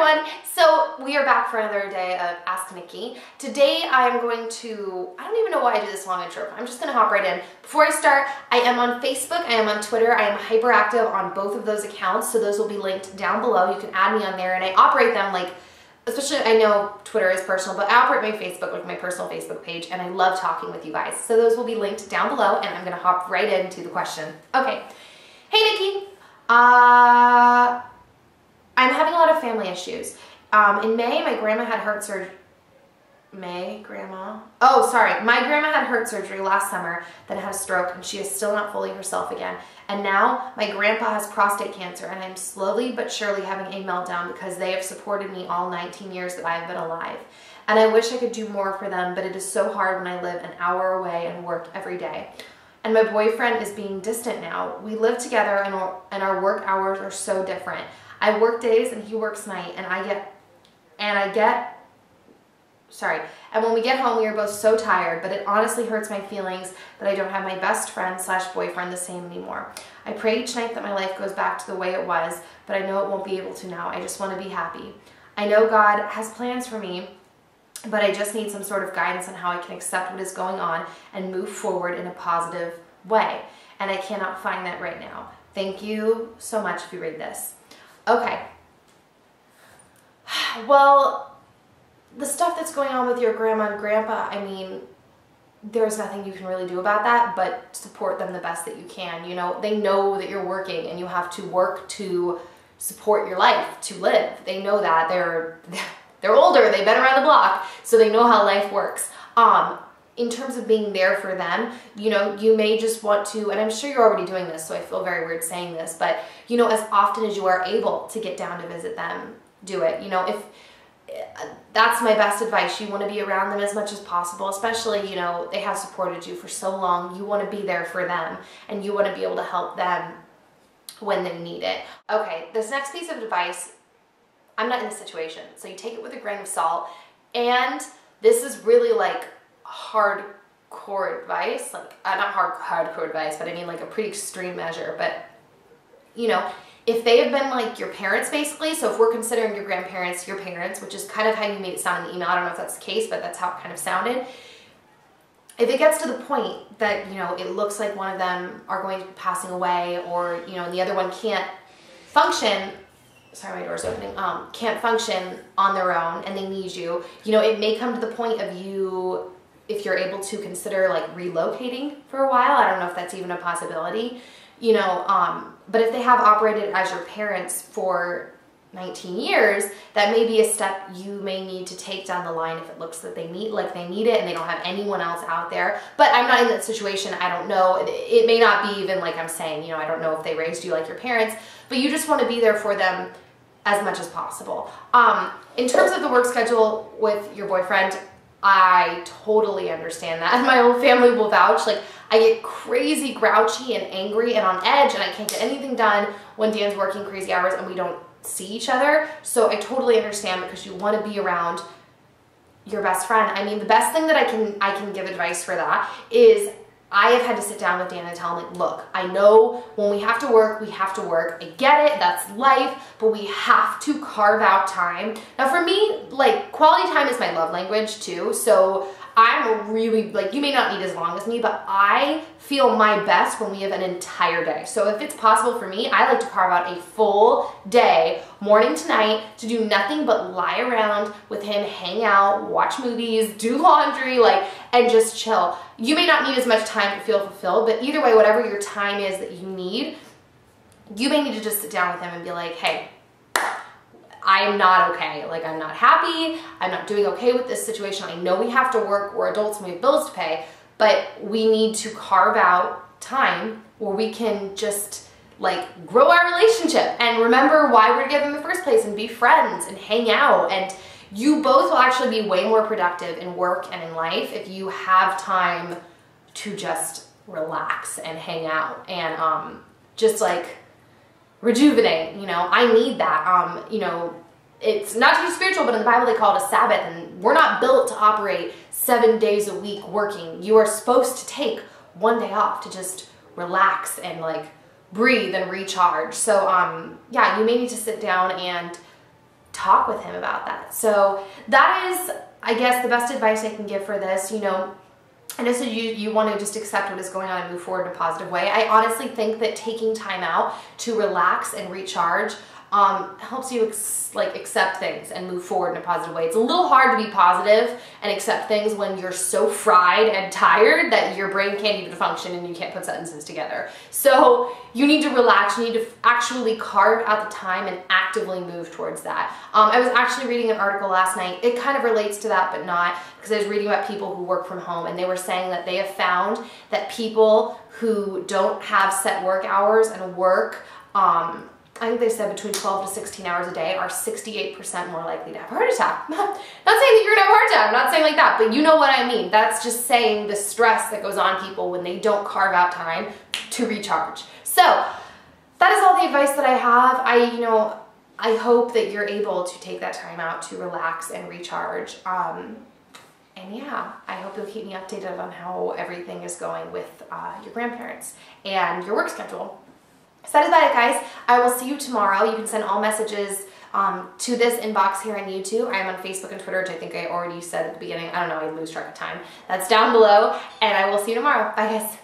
everyone. So we are back for another day of Ask Nikki. Today I am going to, I don't even know why I do this long intro. I'm just going to hop right in. Before I start, I am on Facebook, I am on Twitter, I am hyperactive on both of those accounts, so those will be linked down below. You can add me on there, and I operate them like, especially I know Twitter is personal, but I operate my Facebook like my personal Facebook page, and I love talking with you guys. So those will be linked down below, and I'm going to hop right into the question. Okay. Hey Nikki. I'm having a lot of family issues. In May, my grandma had heart surgery. My grandma had heart surgery last summer, then had a stroke, and she is still not fully herself again. And now my grandpa has prostate cancer, and I'm slowly but surely having a meltdown because they have supported me all 19 years that I've been alive. And I wish I could do more for them, but it is so hard when I live an hour away and work every day. And my boyfriend is being distant now. We live together, and our work hours are so different. I work days and he works night, and when we get home, we are both so tired, but it honestly hurts my feelings that I don't have my best friend / boyfriend the same anymore. I pray each night that my life goes back to the way it was, but I know it won't be able to now. I just want to be happy. I know God has plans for me, but I just need some sort of guidance on how I can accept what is going on and move forward in a positive way. And I cannot find that right now. Thank you so much if you read this. Okay. Well, the stuff that's going on with your grandma and grandpa, I mean, there's nothing you can really do about that, but support them the best that you can. You know, they know that you're working and you have to work to support your life, to live. They know that. They're older, they've been around the block, so they know how life works. In terms of being there for them, you know, you may just want to, and I'm sure you're already doing this, so I feel very weird saying this, but, you know, as often as you are able to get down to visit them, do it. You know, if that's my best advice, you want to be around them as much as possible, especially, you know, they have supported you for so long. You want to be there for them, and you want to be able to help them when they need it. Okay, this next piece of advice, I'm not in this situation, so you take it with a grain of salt, and this is really like hardcore advice, like not hardcore advice, but I mean like a pretty extreme measure. But you know, if they have been like your parents basically, so if we're considering your grandparents your parents, which is kind of how you made it sound in the email, I don't know if that's the case, but that's how it kind of sounded. If it gets to the point that, you know, it looks like one of them are going to be passing away, or, you know, and the other one can't function, sorry, my door's opening, can't function on their own and they need you, you know, it may come to the point of you, if you're able to consider like relocating for a while. I don't know if that's even a possibility, you know, but if they have operated as your parents for 19 years, that may be a step you may need to take down the line if it looks that they need it and they don't have anyone else out there. But I'm not in that situation. I don't know. It may not be even like I'm saying, you know, I don't know if they raised you like your parents, but you just want to be there for them as much as possible. In terms of the work schedule with your boyfriend, I totally understand that. And my whole family will vouch. Like, I get crazy grouchy and angry and on edge, and I can't get anything done when Dan's working crazy hours and we don't see each other. So I totally understand, because you want to be around your best friend. I mean, the best thing that I can give advice for that is I have had to sit down with Dan and tell him, like, look, I know when we have to work, we have to work. I get it, that's life, but we have to carve out time. Now for me, like, quality time is my love language too, so I'm really, like, you may not need as long as me, but I feel my best when we have an entire day. So if it's possible for me, I like to carve out a full day, morning to night, to do nothing but lie around with him, hang out, watch movies, do laundry, like, and just chill. You may not need as much time to feel fulfilled, but either way, whatever your time is that you need, you may need to just sit down with him and be like, hey, I am not okay. Like, I'm not happy. I'm not doing okay with this situation. I know we have to work. We're adults and we have bills to pay, but we need to carve out time where we can just like grow our relationship and remember why we're together in the first place and be friends and hang out. And you both will actually be way more productive in work and in life if you have time to just relax and hang out and just like rejuvenate. You know, I need that. You know, it's not to be spiritual, but in the Bible they call it a Sabbath, and we're not built to operate 7 days a week working. You are supposed to take one day off to just relax and like breathe and recharge. So yeah, you may need to sit down and talk with him about that. So that is, I guess, the best advice I can give for this. You know, I know so you want to just accept what is going on and move forward in a positive way. I honestly think that taking time out to relax and recharge helps you accept things and move forward in a positive way. It's a little hard to be positive and accept things when you're so fried and tired that your brain can't even function and you can't put sentences together. So you need to relax. You need to actually carve out the time and actively move towards that. I was actually reading an article last night. It kind of relates to that, but not, because I was reading about people who work from home, and they were saying that they have found that people who don't have set work hours and work, I think they said between 12 to 16 hours a day, are 68% more likely to have a heart attack. Not saying that you're gonna have a heart attack, I'm not saying like that, but you know what I mean. That's just saying the stress that goes on people when they don't carve out time to recharge. So that is all the advice that I have. I hope that you're able to take that time out to relax and recharge. And yeah, I hope you'll keep me updated on how everything is going with your grandparents and your work schedule. So that is about it, guys. I will see you tomorrow. You can send all messages to this inbox here on YouTube. I am on Facebook and Twitter, which I think I already said at the beginning. I don't know, I lose track of time. That's down below, and I will see you tomorrow. Bye, guys.